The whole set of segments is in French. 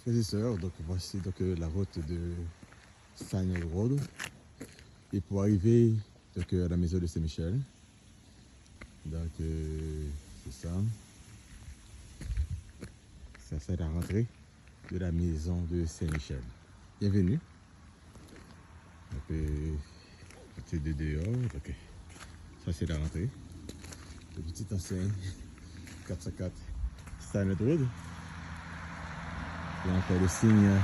Frères et sœurs, donc voici donc la route de Stanley Road. Et pour arriver donc, à la maison de Saint-Michel, donc c'est ça. Ça c'est la rentrée de la maison de Saint-Michel. Bienvenue. Donc c'est de dehors. Donc, ça c'est la rentrée. Le petit enseigne 404 Stanley Road. Il y a encore le signe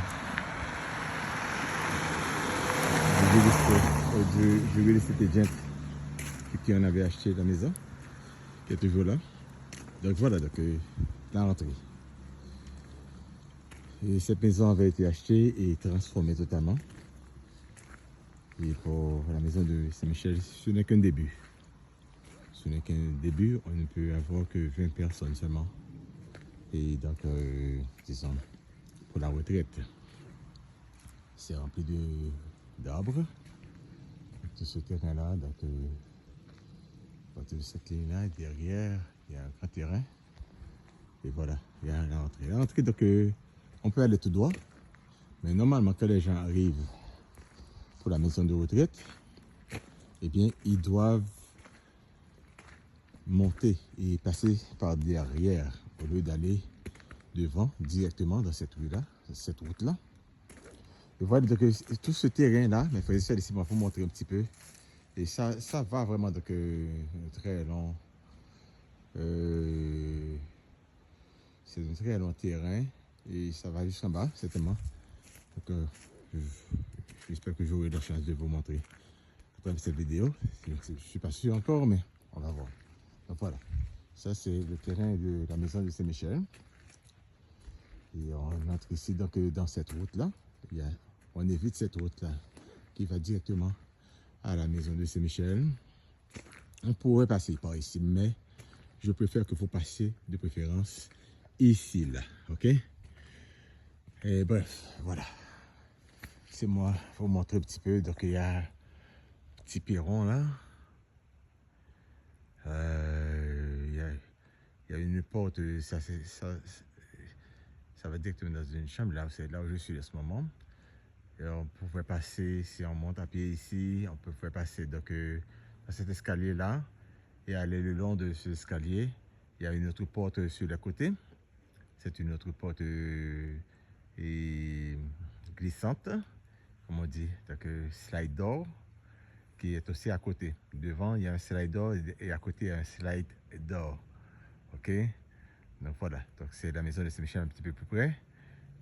du real estate agent qui en avait acheté la maison, qui est toujours là. Donc voilà, donc, la rentrée. Et cette maison avait été achetée et transformée totalement. Et pour la maison de Saint-Michel, ce n'est qu'un début. Ce n'est qu'un début, on ne peut avoir que 20 personnes seulement. Et donc, disons, pour la retraite, c'est rempli d'arbres. Tout ce terrain-là, donc, à partir de cette ligne-là, derrière, il y a un grand terrain. Et voilà, il y a la rentrée. La rentrée, donc, on peut aller tout droit. Mais normalement, quand les gens arrivent pour la maison de retraite, eh bien, ils doivent monter et passer par derrière au lieu d'aller devant directement dans cette rue-là, cette route-là. Et voilà, donc, tout ce terrain-là, mais il faut essayer ici, il faut montrer un petit peu. Et ça va vraiment donc, très long. C'est un très long terrain et ça va jusqu'en bas, certainement. Donc, j'espère que j'aurai la chance de vous montrer après cette vidéo. Je ne suis pas sûr encore, mais on va voir. Donc voilà, ça c'est le terrain de la maison de Saint-Michel. Et on entre ici donc dans cette route-là. On évite cette route-là qui va directement à la maison de Saint-Michel. On pourrait passer par ici, mais je préfère que vous passiez de préférence ici, là, ok? Et bref, voilà. C'est moi, pour vous montrer un petit peu. Donc il y a un petit perron là. Il y a une porte, ça va directement dans une chambre, là, c'est là où je suis en ce moment. Et on pouvait passer, si on monte à pied ici, on pouvait passer donc, dans cet escalier-là et aller le long de cet escalier. Il y a une autre porte sur le côté. C'est une autre porte glissante, comme on dit, donc slide door, qui est aussi à côté. Devant, il y a un slide door et à côté, il y a un slide door. Ok? Donc voilà, donc c'est la maison de Saint-Michel un petit peu plus près.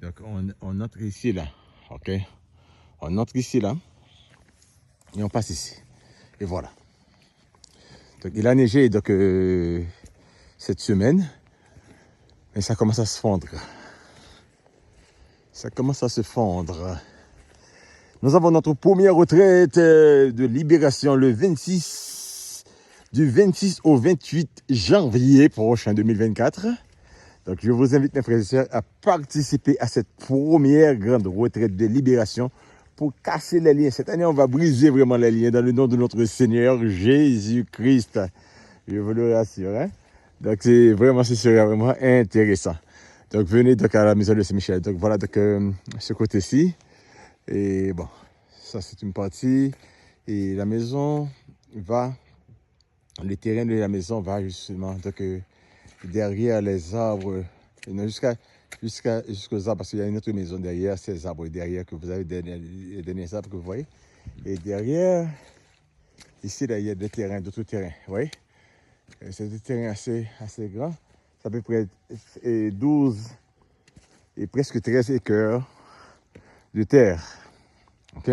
Donc on entre ici là, ok? On entre ici là et on passe ici. Et voilà. Donc il a neigé donc, cette semaine, mais ça commence à se fondre. Ça commence à se fondre. Nous avons notre première retraite de libération le 26, du 26 au 28 janvier prochain 2024. Donc je vous invite mes frères et sœurs à participer à cette première grande retraite de libération pour casser les liens. Cette année, on va briser vraiment les liens dans le nom de notre Seigneur Jésus-Christ. Je vous le rassure. Hein? Donc ce serait vraiment intéressant. Donc venez donc à la maison de Saint-Michel. Donc voilà donc, ce côté-ci. Et bon, ça c'est une partie. Et la maison va, le terrain de la maison va justement donc, derrière les arbres, jusqu'aux arbres, parce qu'il y a une autre maison derrière ces arbres, derrière que vous avez les derniers arbres que vous voyez. Et derrière, ici, là, il y a des terrains, d'autres terrains, vous voyez. C'est des terrains assez grands. C'est à peu près 12 et presque 13 acres de terre. Ok?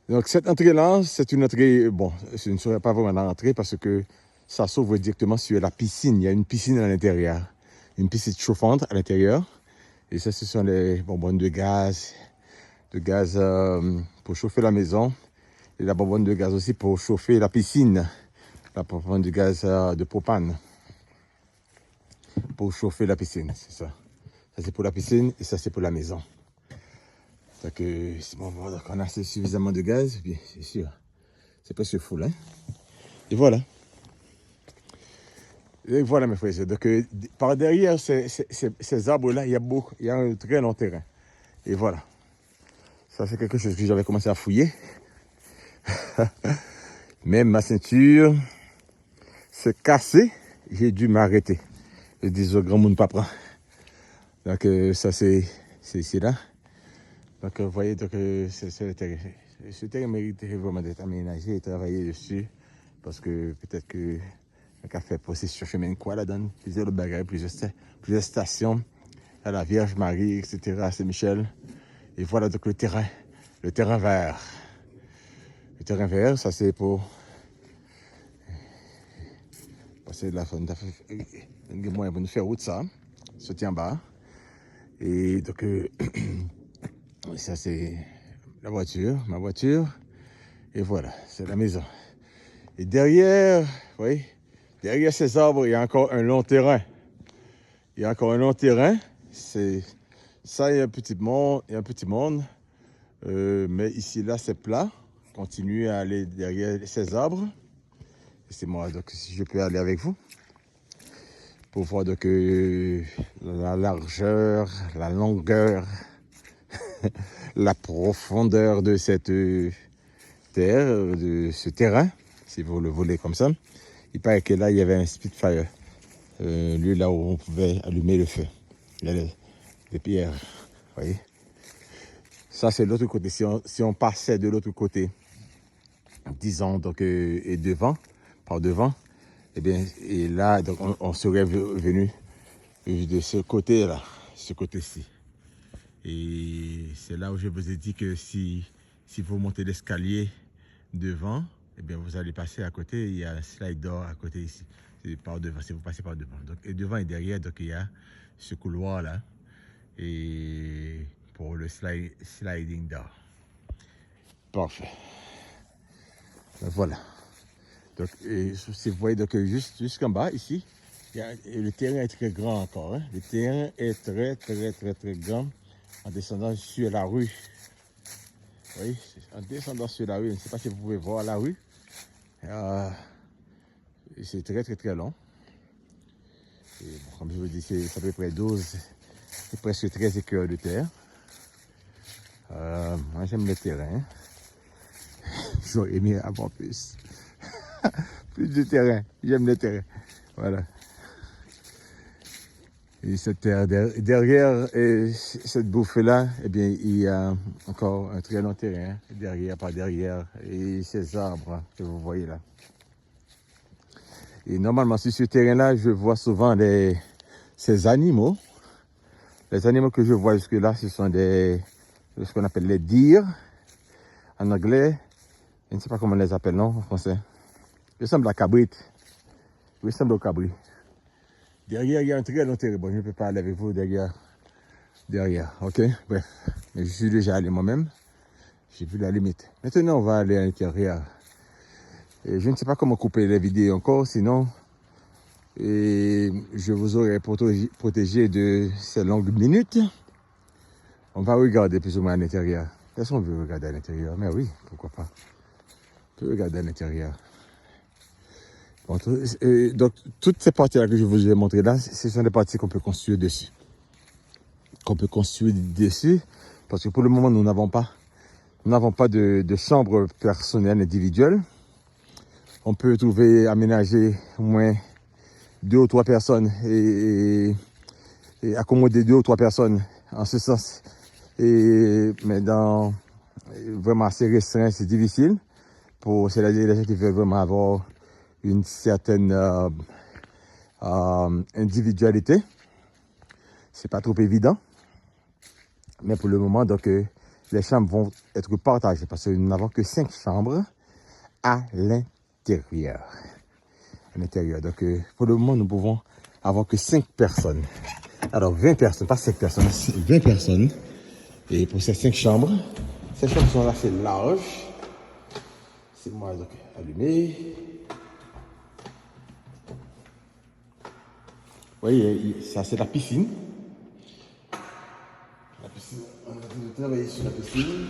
Donc cette entrée-là, c'est une entrée, bon, ce ne serait pas vraiment l'entrée parce que ça s'ouvre directement sur la piscine. Il y a une piscine à l'intérieur, une piscine chauffante à l'intérieur. Et ça, ce sont les bonbonnes de gaz pour chauffer la maison. Et la bonbonne de gaz aussi pour chauffer la piscine. La bonbonne de gaz de propane pour chauffer la piscine, c'est ça. Ça, c'est pour la piscine et ça, c'est pour la maison. Donc, c'est bon, donc on a suffisamment de gaz, bien, c'est sûr. C'est presque full, hein. Et voilà. Et voilà mes frères. Donc par derrière ces arbres-là, il y a un très long terrain. Et voilà. Ça c'est quelque chose que j'avais commencé à fouiller. Mais ma ceinture s'est cassée. J'ai dû m'arrêter. Je dis au grand monde pas prendre. Donc ça c'est ici là. Donc vous voyez, donc c'est le terrain. Ce terrain mérite vraiment d'être aménagé et travailler dessus. Parce que peut-être que a fait processus chemin quoi là-dedans, plusieurs bagages, plusieurs stations, à la Vierge Marie, etc., à Saint-Michel. Et voilà donc le terrain vert. Le terrain vert, ça c'est pour passer de la faune. Moi, pour nous faire route ça, se tient en bas. Et donc, ça c'est la voiture, ma voiture. Et voilà, c'est la maison. Et derrière, vous voyez, derrière ces arbres, il y a encore un long terrain. Il y a encore un long terrain. C'est ça, il y a un petit monde. Mais ici, là, c'est plat. Continuez à aller derrière ces arbres. Et c'est moi, donc, si je peux aller avec vous pour voir donc, la largeur, la longueur, la profondeur de cette terre, de ce terrain, si vous le voulez comme ça. Il paraît que là, il y avait un Spitfire. Lui, là où on pouvait allumer le feu. Il y a des pierres, vous voyez. Ça, c'est l'autre côté. Si on passait de l'autre côté, disons, donc, et devant, par devant, et bien, et là, donc, on serait venu de ce côté-là, ce côté-ci. Et c'est là où je vous ai dit que si vous montez l'escalier devant, eh bien, vous allez passer à côté. Il y a un slide door à côté ici. C'est par devant, si vous passez par devant. Donc, et devant et derrière, donc, il y a ce couloir-là. Et pour le sliding door. Parfait. Voilà. Donc, si vous voyez, donc, jusqu'en bas, ici, et le terrain est très grand encore. Hein. Le terrain est très grand en descendant sur la rue. Oui, en descendant sur la rue, je ne sais pas si vous pouvez voir la rue. C'est très long. Et bon, comme je vous dis, c'est à peu près 12, c'est presque 13 écœurs de terre. Moi, j'aime le terrain. J'aurais aimé avoir plus. Plus de terrain. J'aime le terrain. Voilà. Et cette terre derrière cette bouffée-là, eh bien, il y a encore un très long terrain, derrière, par derrière, et ces arbres que vous voyez là. Et normalement, sur ce terrain-là, je vois souvent ces animaux. Les animaux que je vois jusque-là, ce sont ce qu'on appelle les deer, en anglais. Je ne sais pas comment on les appelle, non, en français. Ils ressemblent à cabrite. Ils ressemblent au cabri. Derrière, il y a un très long terrain. Bon, je ne peux pas aller avec vous derrière, ok? Bref, mais je suis déjà allé moi-même. J'ai vu la limite. Maintenant, on va aller à l'intérieur. Et je ne sais pas comment couper les vidéos encore, sinon, je vous aurais protégé de ces longues minutes. On va regarder plus ou moins à l'intérieur. Est-ce qu'on veut regarder à l'intérieur? Mais oui, pourquoi pas. On peut regarder à l'intérieur. Bon, donc, toutes ces parties-là que je vous ai montrées là, ce sont des parties qu'on peut construire dessus. Parce que pour le moment, nous n'avons pas de chambre personnelle individuelle. On peut trouver, aménager au moins 2 ou 3 personnes et accommoder 2 ou 3 personnes en ce sens. Mais dans vraiment assez restreint, c'est difficile. C'est les gens qui veulent vraiment avoir une certaine individualité. C'est pas trop évident. Mais pour le moment, donc, les chambres vont être partagées parce que nous n'avons que 5 chambres à l'intérieur. Donc, pour le moment, nous pouvons avoir que 5 personnes. Alors, 20 personnes, pas 5 personnes, 20 personnes. Et pour ces 5 chambres sont assez larges. C'est moi, donc, allumé. Vous voyez, ça, c'est la piscine. La piscine, on a dû travailler sur la piscine.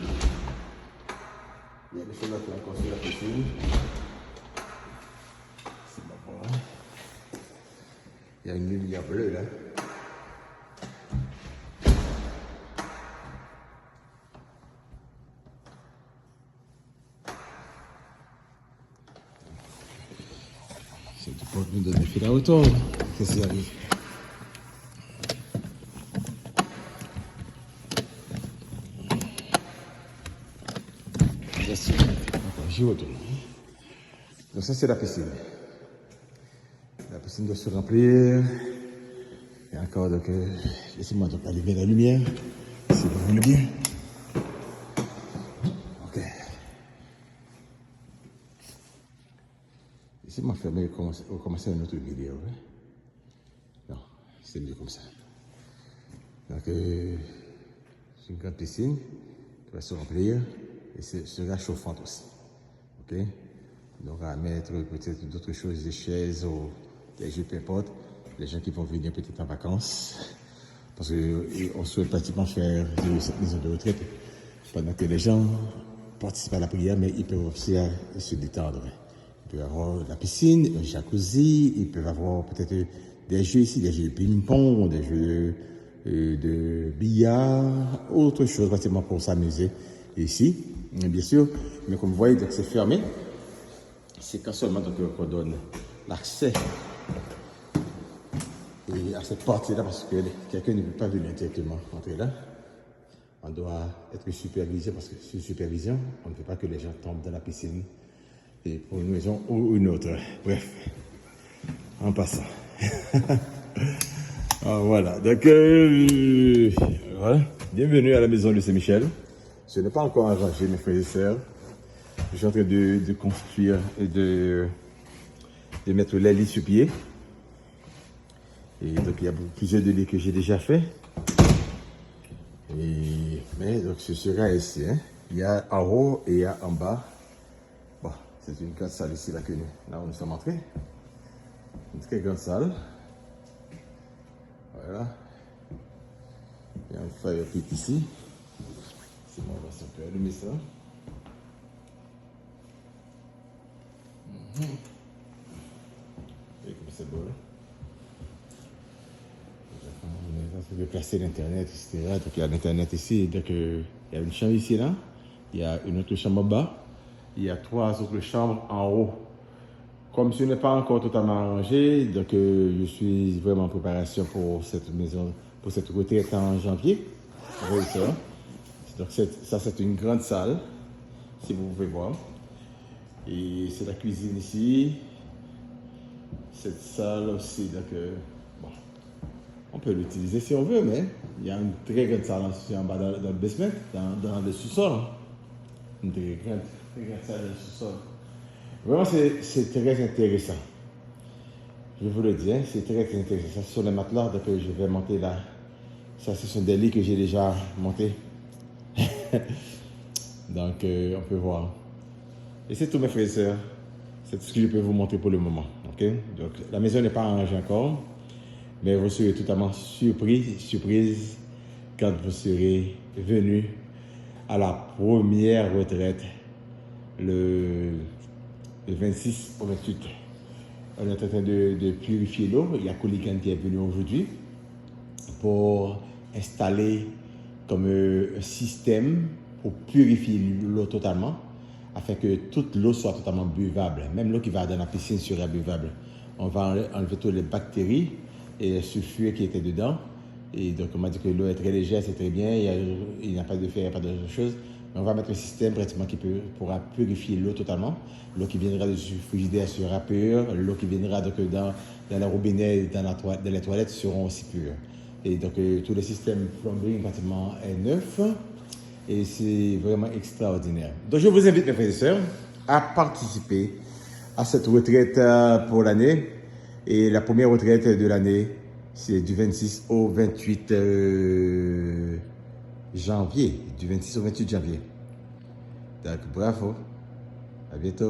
Il y a des choses qui ont construit la piscine. C'est bon, voilà. Il y a une lumière bleue là. C'est du pour nous donner fil à retour. Qu'est-ce qui arrive? J'y retourne. Donc ça c'est la piscine. La piscine doit se remplir. Et encore donc laissez-moi donc aller vers la lumière. Si vous voulez bien. Ok. Laissez-moi fermer et recommencer une autre vidéo. Hein? Non, c'est mieux comme ça. Donc c'est une grande piscine qui va se remplir et sera chauffante aussi. Ok? Donc on va mettre peut-être d'autres choses, des chaises ou des jeux, peu importe. Les gens qui vont venir peut-être en vacances. Parce qu'on souhaite pratiquement faire cette maison de retraite pendant que les gens participent à la prière, mais ils peuvent aussi se détendre. Ils peuvent avoir la piscine, un jacuzzi, ils peuvent avoir peut-être des jeux ici, des jeux de ping-pong, des jeux de billard, autre chose pratiquement pour s'amuser ici, bien sûr. Mais comme vous voyez, c'est fermé. C'est quand seulement qu'on donne l'accès à cette partie-là, parce que quelqu'un ne peut pas venir directement entrer là. On doit être supervisé, parce que sous supervision, on ne veut pas que les gens tombent dans la piscine et pour une raison ou une autre. Bref, en passant. Voilà, donc voilà. Bienvenue à la maison de Saint-Michel. Ce n'est pas encore arrangé, mes frères et sœurs. Je suis en train de construire et de mettre les lits sur pied. Et donc il y a plusieurs de lits que j'ai déjà fait. Mais donc ce sera ici. Hein. Il y a en haut et il y a en bas. Bon, c'est une grande salle ici là où nous sommes entrés. Une très grande salle. Voilà. Il y a un fire pit ici. C'est bon, on va s'en allumer ça. Et comme c'est beau là. On va placer l'internet, etc. Donc il y a l'internet ici. Donc il y a une chambre ici là. Il y a une autre chambre en bas. Il y a 3 autres chambres en haut. Comme ce n'est pas encore totalement arrangé, donc je suis vraiment en préparation pour cette maison, pour cette retraite en janvier. Vous voyez ça. Donc ça c'est une grande salle, si vous pouvez voir. Et c'est la cuisine ici. Cette salle aussi, donc bon, on peut l'utiliser si on veut, mais il y a une très grande salle en bas dans le basement, dans le sous-sol. Une très grande salle dans le sous-sol. Vraiment, c'est très intéressant. Je vous le dis, hein, c'est très intéressant. Ce sont les matelas, donc je vais monter là. Ça, ce sont des lits que j'ai déjà montés. Donc, on peut voir. Et c'est tout, mes frères et sœurs. C'est tout ce que je peux vous montrer pour le moment. Okay? Donc, la maison n'est pas arrangée encore, mais vous serez totalement surprise quand vous serez venu à la première retraite le 26 au 28. On est en train de purifier l'eau. Il y a Colican qui est venu aujourd'hui pour installer comme un système pour purifier l'eau totalement, afin que toute l'eau soit totalement buvable. Même l'eau qui va dans la piscine sera buvable. On va enlever toutes les bactéries et le sulfure qui étaient dedans. Et donc on m'a dit que l'eau est très légère, c'est très bien, il n'y a pas de fer, il n'y a pas d'autre chose. Mais on va mettre un système pratiquement qui pourra purifier l'eau totalement. L'eau qui viendra du frigidaire sera pure, l'eau qui viendra donc dans la robinet, dans les toilettes seront aussi pures. Et donc tout le système plumbing pratiquement est neuf. Et c'est vraiment extraordinaire. Donc je vous invite, mes frères et sœurs, à participer à cette retraite pour l'année. Et la première retraite de l'année, c'est du 26 au 28 janvier. Du 26 au 28 janvier. Donc bravo. À bientôt.